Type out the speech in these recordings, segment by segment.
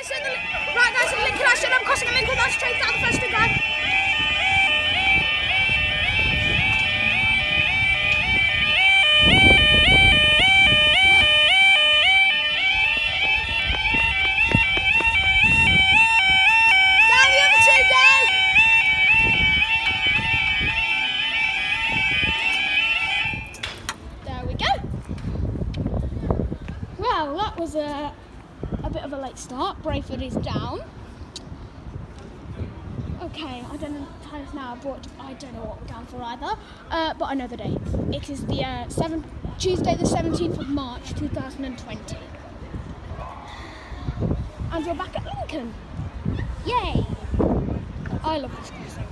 Right guys, so Lincoln Ashton, I'm crossing a Lincoln Ashton train down the first to go. Down the other two, go! There we go. Well, that was a bit of a late start. Brayford is down. Okay, I don't know the times now, but I don't know what we're down for either. But I know the date. It is the Tuesday the 17th of March 2020. And we're back at Lincoln. Yay! I love this crossing.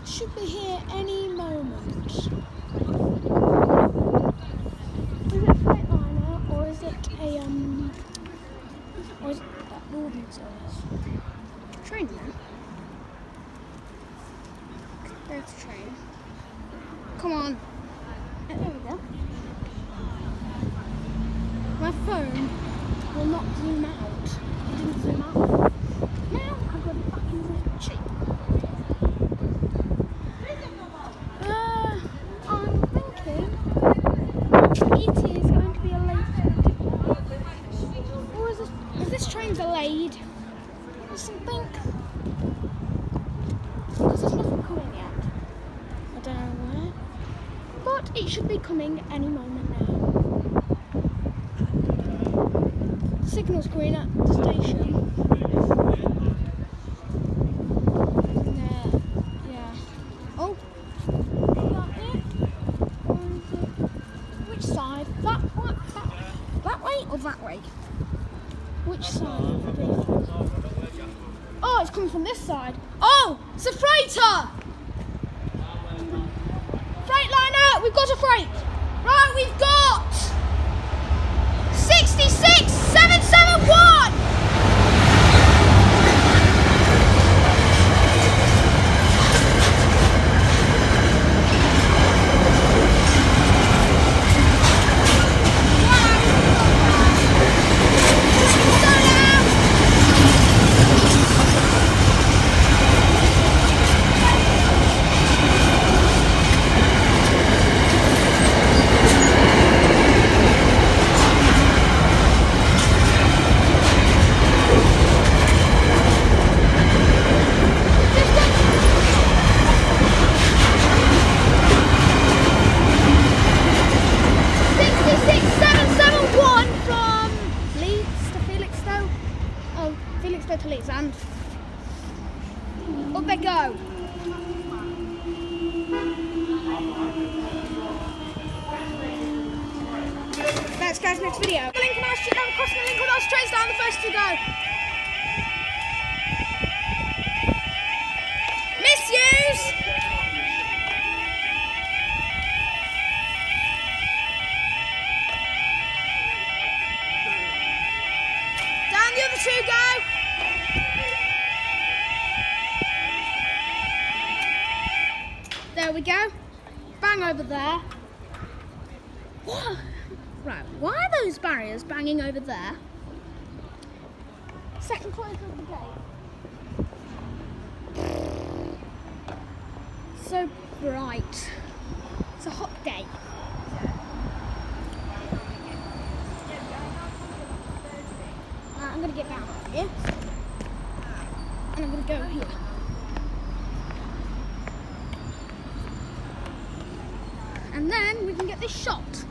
Should be here any moment. Is it a Freightliner or is it a or is it that Northern service? Train then. There's the train. Come on. There we go. My phone will not zoom out. It didn't zoom out. Now I've got it back into shape. Delayed or something, because there's nothing coming yet. I don't know where, but it should be coming any moment now. The signal's green at the station. Yeah. Oh, is that it? Or is it? Which side? That way or that way? Which side would it be? Oh, it's coming from this side. Oh, it's a freighter! Freightliner, we've got a freight. Right, we've got 66771! To Leeds and up they go. Thanks guys, next video. Lincoln Ashton, I'm crossing the Lincoln Ashton trains down the first to go. Misuse! Down the other two go. There we go. Bang over there. What? Right, why are those barriers banging over there? Second close of the gate. So bright. It's a hot day. I'm going to get down here. And I'm going to go here. And then we can get this shot.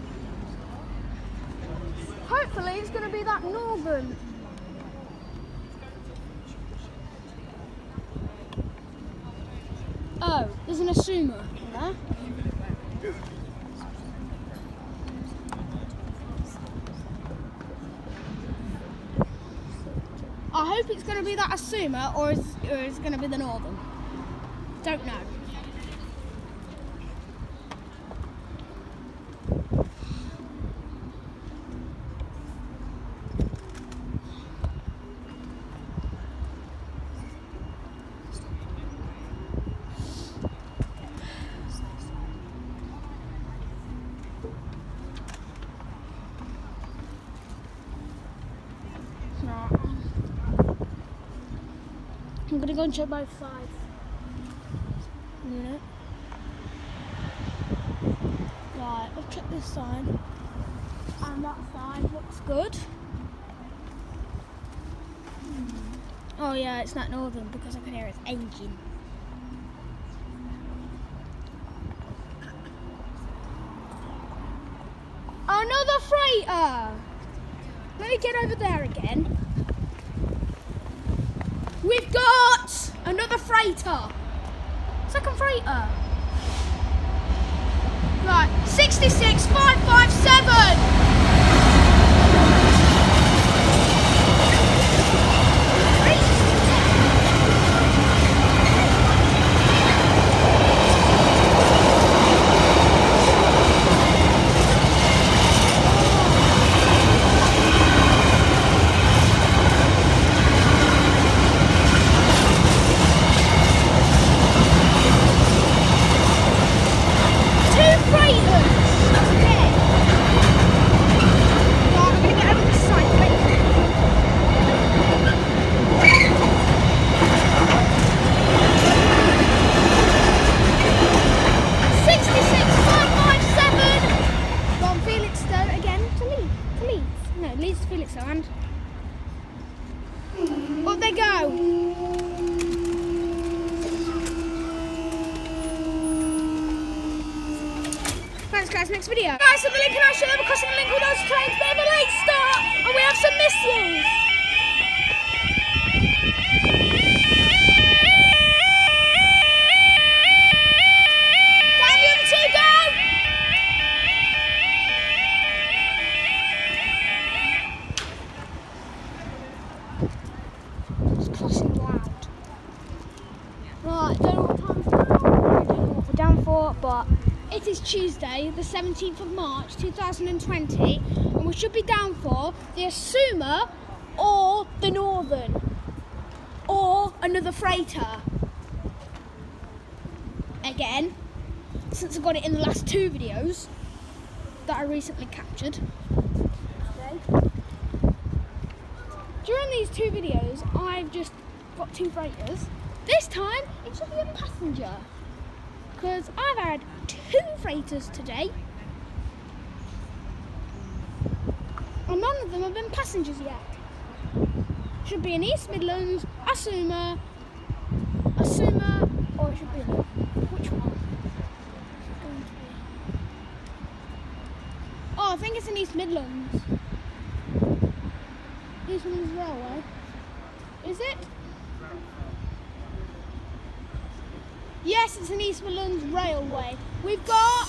Hopefully it's going to be that Northern. Oh, there's an Asuma in there. I hope it's going to be that Asuma or is it going to be the Northern. Don't know. I'm going to go and check both sides. A minute. Right, I'll check this side. And that side looks good. Oh yeah, it's not Northern because I can hear its engine. Another freighter! Let me get over there again. We've got another freighter. Second freighter. Right, 66557. Up they go. Thanks guys, next video. Guys, so the link and I shall have a crossing the link with those trains, bit of a late start, and we have some missiles. Down the other two go. Crossing loud. Right, don't know what time it's now, I don't know what we're down for, but it is Tuesday, the 17th of March 2020, and we should be down for the Asuma or the Northern, or another freighter. Again, since I got it in the last two videos that I recently captured. During these two videos, I've just got two freighters. This time, it should be a passenger. Because I've had two freighters today. And none of them have been passengers yet. Should be an East Midlands, Asuma, or it should be another. Which one? It's going to be. Oh, I think it's an East Midlands. East Midlands Railway. Is it? Yes, it's an East Midlands Railway. We've got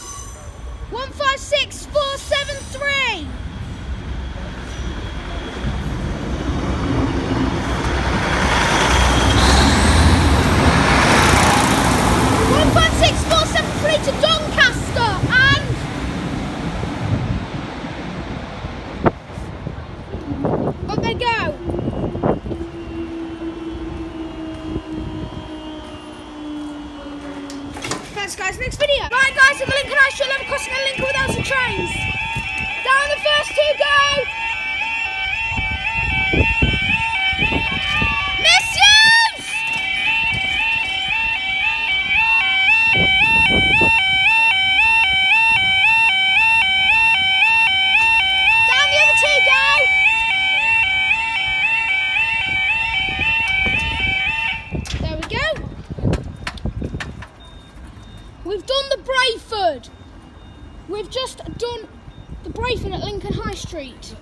156473. To Doncaster and up they go. Thanks guys, next video. Right guys, so the link and I shall have a crossing and link without some trains. Down the first two go. We've done the Brayford. We've just done the Brayford at Lincoln High Street.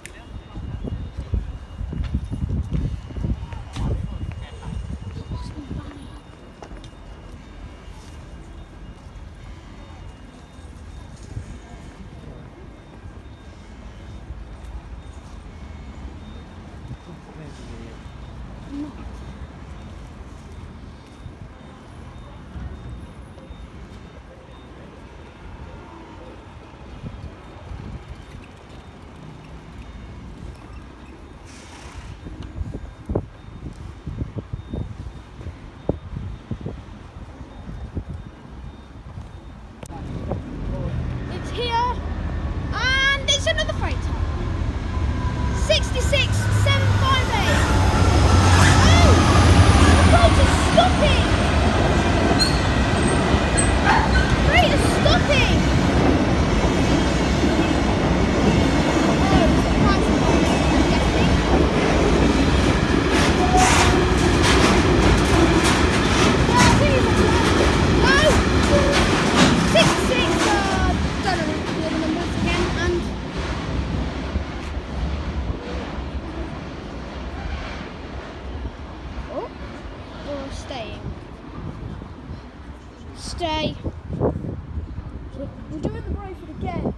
stay. We're doing the Brayford again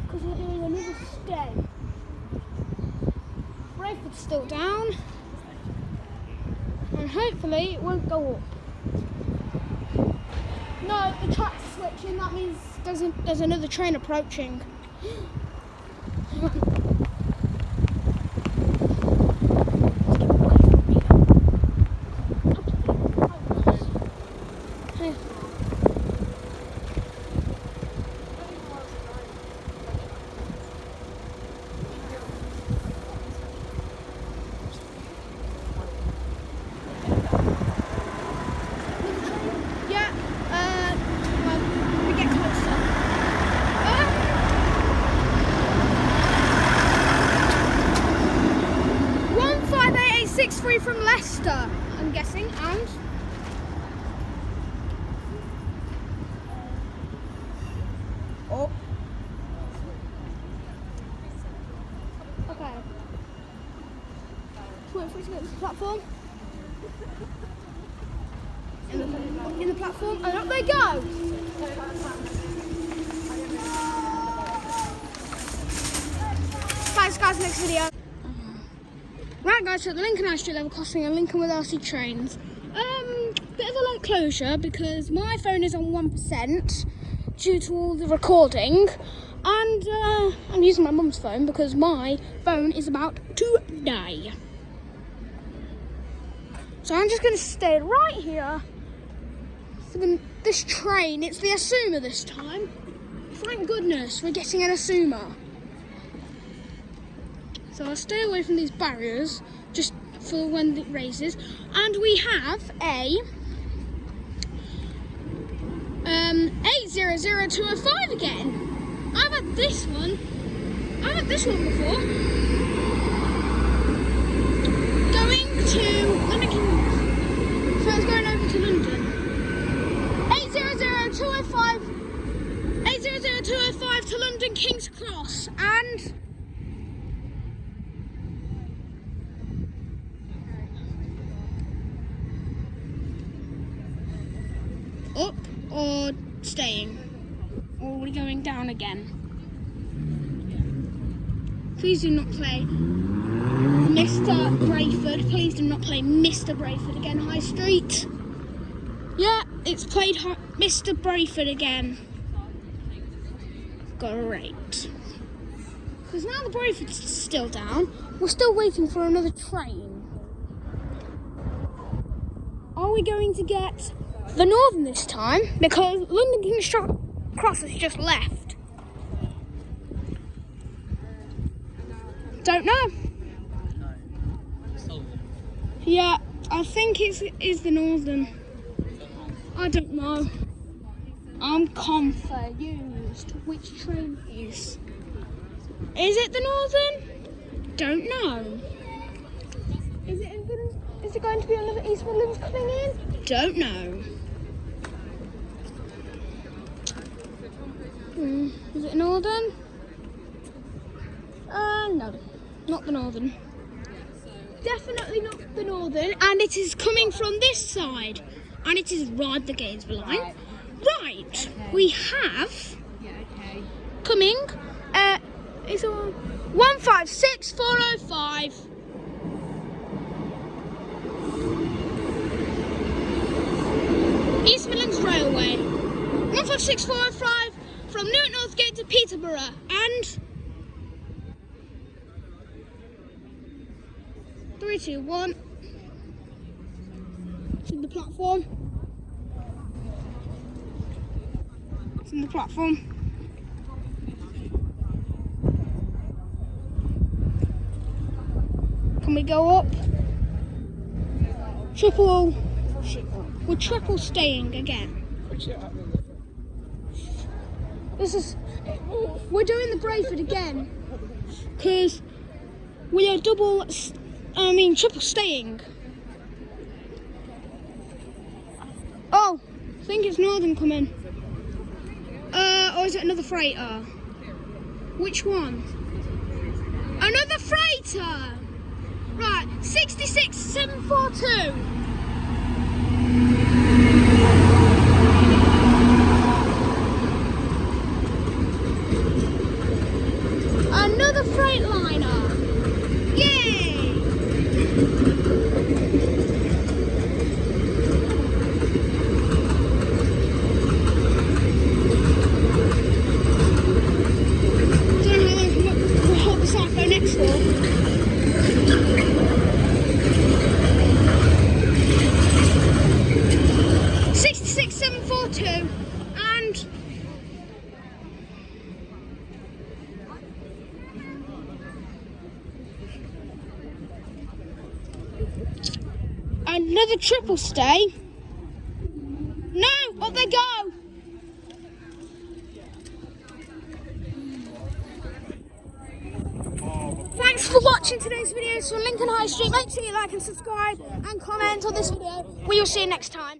because we're doing another stay. Brayford's still down, and hopefully it won't go up. No, the track's switching. That means there's another train approaching. We get closer. 15863 from Leicester, I'm guessing, and oh, okay. Wait for it to get to the platform. In the platform, and up they go. Thanks guys, next video. Right guys, so at the Lincoln High Street level crossing and Lincoln with RC trains. Bit of a light closure because my phone is on 1% due to all the recording, and I'm using my mum's phone because my phone is about to die. So I'm just going to stay right here for this train. It's the Asuma this time. Thank goodness we're getting an Asuma. So I'll stay away from these barriers just for when it raises. And we have a 800205 again. I've had this one before. Going to London. So it's going over to London. 800205 to London King's Cross, and up or staying, or are we going down again? Please do not play Mr. Brayford. Please do not play Mr. Brayford again, High Street. Yeah, it's played Mr. Brayford again. Great. Because now the Brayford's still down, we're still waiting for another train. Are we going to get the Northern this time? Because London King's Cross has just left. Don't know. Yeah, I think it's the Northern. I don't know. I'm confused. Which train is? Is it the Northern? Don't know. Is it going to be another East Midlands coming in? Don't know. Is it Northern? No, not the Northern. Definitely not the Northern, and it is coming from this side, and it is Ride the Gainsborough line. Right, okay. We have coming. It's on 156405. East Midlands Railway. 156405 from Newton Northgate to Peterborough, and 3, 2, 1. It's in the platform. It's in the platform. Can we go up? We're triple staying again. We're doing the Brayford again because we are triple staying. Oh, I think it's Northern coming. Or is it another freighter? Which one? Another freighter! Right, 66742. Another triple stay. No, up they go. Thanks for watching today's video. So Lincoln High Street. Make sure you like and subscribe and comment on this video. We will see you next time.